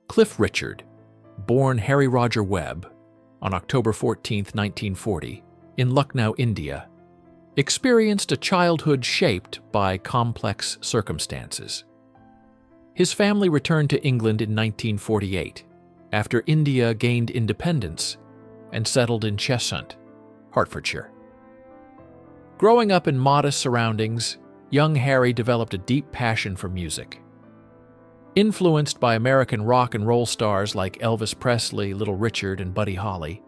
Cliff Richard, born Harry Roger Webb on October 14, 1940, in Lucknow, India, experienced a childhood shaped by complex circumstances. His family returned to England in 1948 after India gained independence and settled in Cheshunt, Hertfordshire. Growing up in modest surroundings, young Harry developed a deep passion for music. Influenced by American rock and roll stars like Elvis Presley, Little Richard, and Buddy Holly,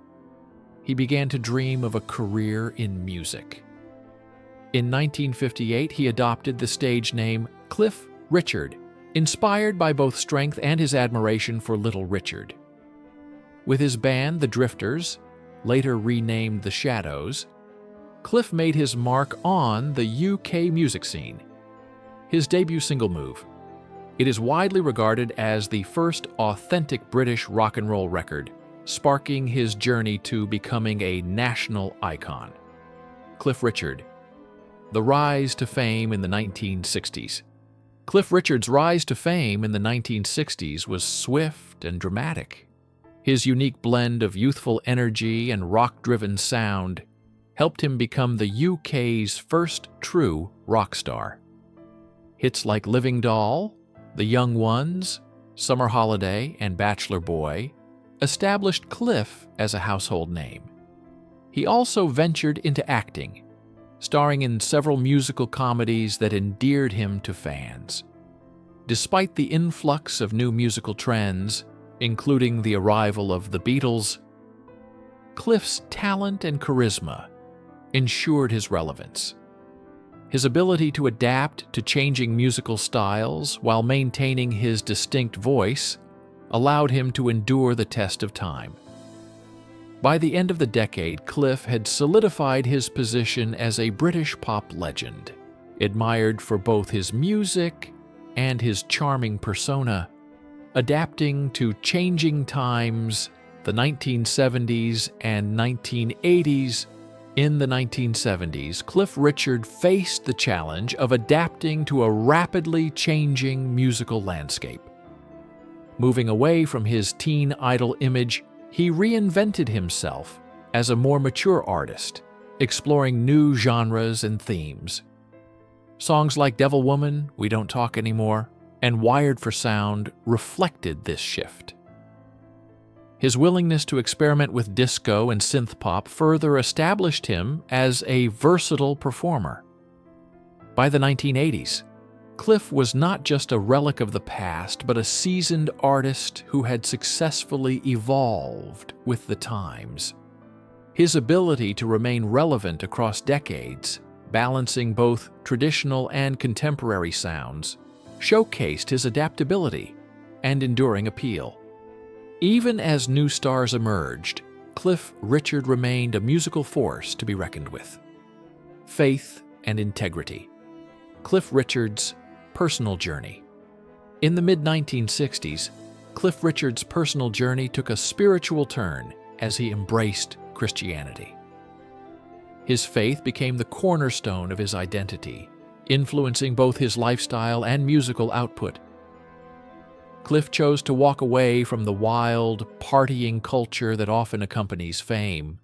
he began to dream of a career in music. In 1958, he adopted the stage name Cliff Richard, inspired by both strength and his admiration for Little Richard. With his band, The Drifters, later renamed The Shadows, Cliff made his mark on the UK music scene. His debut single, Move, it is widely regarded as the first authentic British rock and roll record, sparking his journey to becoming a national icon. Cliff Richard, the rise to fame in the 1960s. Cliff Richard's rise to fame in the 1960s was swift and dramatic. His unique blend of youthful energy and rock-driven sound helped him become the UK's first true rock star. Hits like Living Doll, The Young Ones, Summer Holiday, and Bachelor Boy established Cliff as a household name. He also ventured into acting, starring in several musical comedies that endeared him to fans. Despite the influx of new musical trends, including the arrival of the Beatles, Cliff's talent and charisma ensured his relevance. His ability to adapt to changing musical styles while maintaining his distinct voice allowed him to endure the test of time. By the end of the decade, Cliff had solidified his position as a British pop legend, admired for both his music and his charming persona. Adapting to changing times, the 1970s and 1980s. In the 1970s, Cliff Richard faced the challenge of adapting to a rapidly changing musical landscape. Moving away from his teen idol image, he reinvented himself as a more mature artist, exploring new genres and themes. Songs like Devil Woman, We Don't Talk Anymore, and Wired for Sound reflected this shift. His willingness to experiment with disco and synth-pop further established him as a versatile performer. By the 1980s, Cliff was not just a relic of the past, but a seasoned artist who had successfully evolved with the times. His ability to remain relevant across decades, balancing both traditional and contemporary sounds, showcased his adaptability and enduring appeal. Even as new stars emerged, Cliff Richard remained a musical force to be reckoned with. Faith and integrity. Cliff Richard's personal journey. In the mid-1960s, Cliff Richard's personal journey took a spiritual turn as he embraced Christianity. His faith became the cornerstone of his identity, influencing both his lifestyle and musical output. Cliff chose to walk away from the wild, partying culture that often accompanies fame,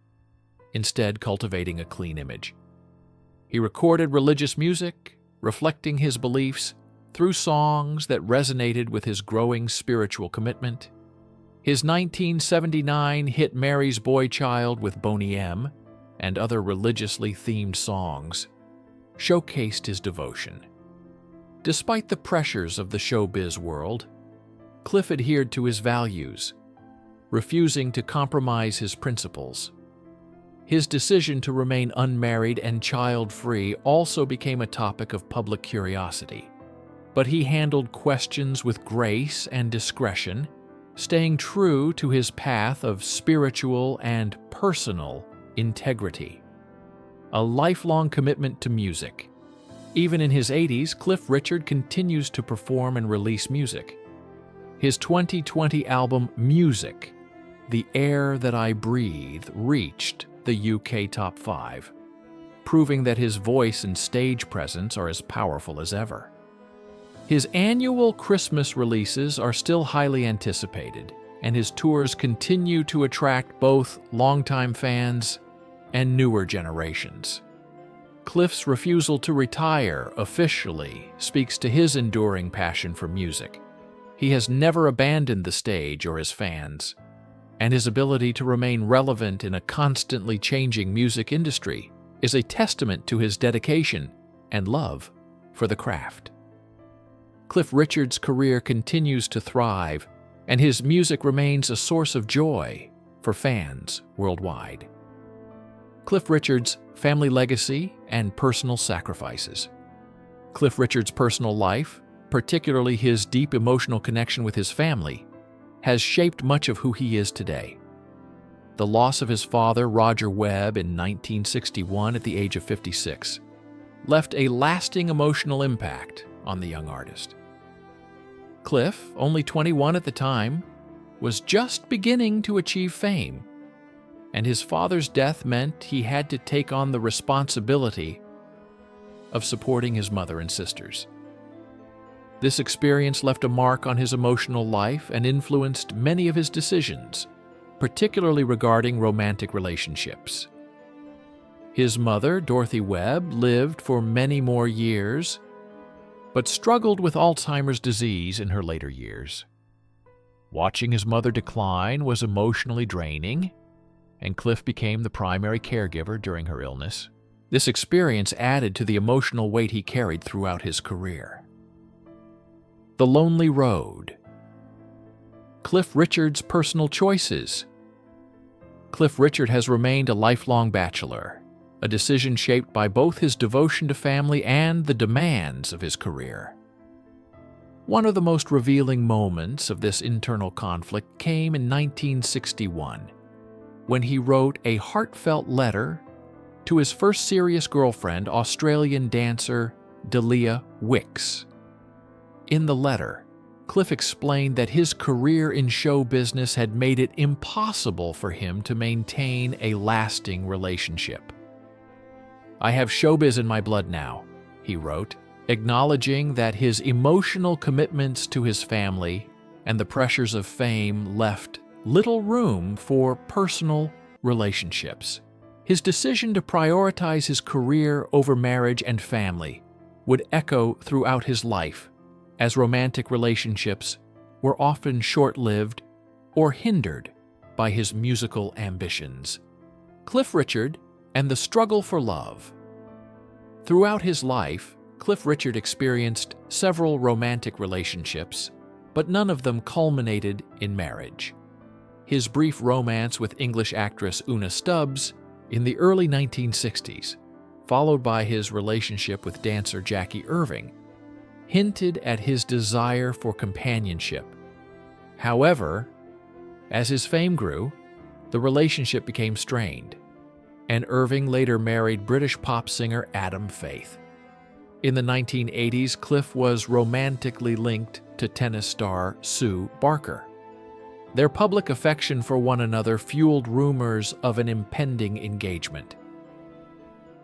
instead cultivating a clean image. He recorded religious music, reflecting his beliefs through songs that resonated with his growing spiritual commitment. His 1979 hit Mary's Boy Child with Boney M. and other religiously themed songs showcased his devotion. Despite the pressures of the showbiz world, Cliff adhered to his values, refusing to compromise his principles. His decision to remain unmarried and child-free also became a topic of public curiosity, but he handled questions with grace and discretion, staying true to his path of spiritual and personal integrity. A lifelong commitment to music. Even in his 80s, Cliff Richard continues to perform and release music. His 2020 album, Music, The Air That I Breathe, reached the UK Top 5, proving that his voice and stage presence are as powerful as ever. His annual Christmas releases are still highly anticipated, and his tours continue to attract both longtime fans and newer generations. Cliff's refusal to retire officially speaks to his enduring passion for music. He has never abandoned the stage or his fans, and his ability to remain relevant in a constantly changing music industry is a testament to his dedication and love for the craft. Cliff Richard's career continues to thrive, and his music remains a source of joy for fans worldwide. Cliff Richard's family legacy and personal sacrifices. Cliff Richard's personal life, particularly his deep emotional connection with his family, has shaped much of who he is today. The loss of his father, Roger Webb, in 1961 at the age of 56, left a lasting emotional impact on the young artist. Cliff, only 21 at the time, was just beginning to achieve fame, and his father's death meant he had to take on the responsibility of supporting his mother and sisters. This experience left a mark on his emotional life and influenced many of his decisions, particularly regarding romantic relationships. His mother, Dorothy Webb, lived for many more years, but struggled with Alzheimer's disease in her later years. Watching his mother decline was emotionally draining, and Cliff became the primary caregiver during her illness. This experience added to the emotional weight he carried throughout his career. The Lonely Road. Cliff Richard's personal choices. Cliff Richard has remained a lifelong bachelor, a decision shaped by both his devotion to family and the demands of his career. One of the most revealing moments of this internal conflict came in 1961, when he wrote a heartfelt letter to his first serious girlfriend, Australian dancer Delia Wicks. In the letter, Cliff explained that his career in show business had made it impossible for him to maintain a lasting relationship. "I have showbiz in my blood now," he wrote, acknowledging that his emotional commitments to his family and the pressures of fame left little room for personal relationships. His decision to prioritize his career over marriage and family would echo throughout his life, as romantic relationships were often short-lived or hindered by his musical ambitions. Cliff Richard and the struggle for love. Throughout his life, Cliff Richard experienced several romantic relationships, but none of them culminated in marriage. His brief romance with English actress Una Stubbs in the early 1960s, followed by his relationship with dancer Jackie Irving, hinted at his desire for companionship. However, as his fame grew, the relationship became strained, and Irving later married British pop singer Adam Faith. In the 1980s, Cliff was romantically linked to tennis star Sue Barker. Their public affection for one another fueled rumors of an impending engagement.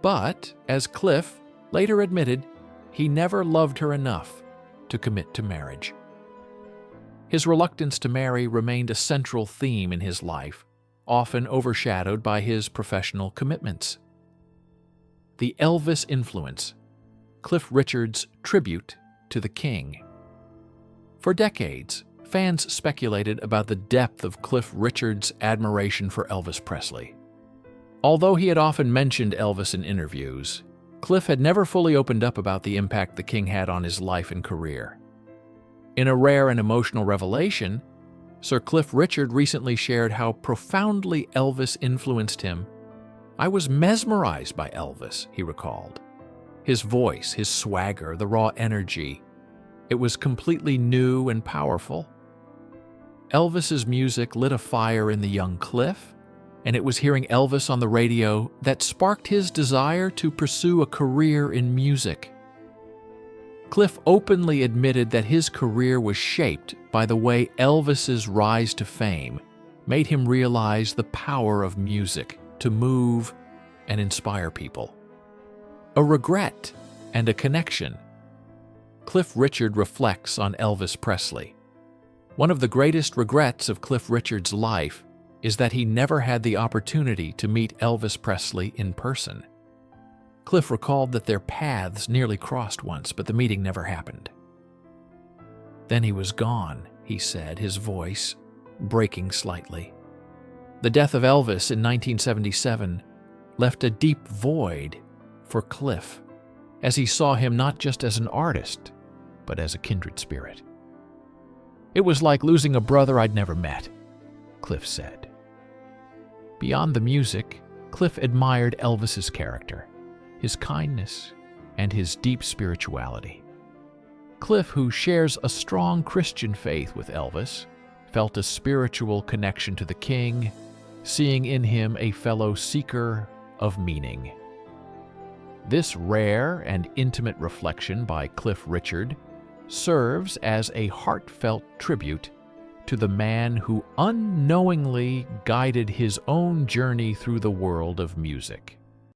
But, as Cliff later admitted, he never loved her enough to commit to marriage. His reluctance to marry remained a central theme in his life, often overshadowed by his professional commitments. The Elvis influence. Cliff Richard's tribute to the King. For decades, fans speculated about the depth of Cliff Richard's admiration for Elvis Presley. Although he had often mentioned Elvis in interviews, Cliff had never fully opened up about the impact the King had on his life and career. In a rare and emotional revelation, Sir Cliff Richard recently shared how profoundly Elvis influenced him. "I was mesmerized by Elvis," he recalled. His voice, his swagger, the raw energy. It was completely new and powerful. Elvis's music lit a fire in the young Cliff, and it was hearing Elvis on the radio that sparked his desire to pursue a career in music. Cliff openly admitted that his career was shaped by the way Elvis's rise to fame made him realize the power of music to move and inspire people. A regret and a connection. Cliff Richard reflects on Elvis Presley. One of the greatest regrets of Cliff Richard's life is that he never had the opportunity to meet Elvis Presley in person. Cliff recalled that their paths nearly crossed once, but the meeting never happened. Then he was gone, he said, his voice breaking slightly. The death of Elvis in 1977 left a deep void for Cliff, as he saw him not just as an artist, but as a kindred spirit. "It was like losing a brother I'd never met," Cliff said. Beyond the music, Cliff admired Elvis's character, his kindness, and his deep spirituality. Cliff, who shares a strong Christian faith with Elvis, felt a spiritual connection to the king, seeing in him a fellow seeker of meaning. This rare and intimate reflection by Cliff Richard serves as a heartfelt tribute to the man who unknowingly guided his own journey through the world of music.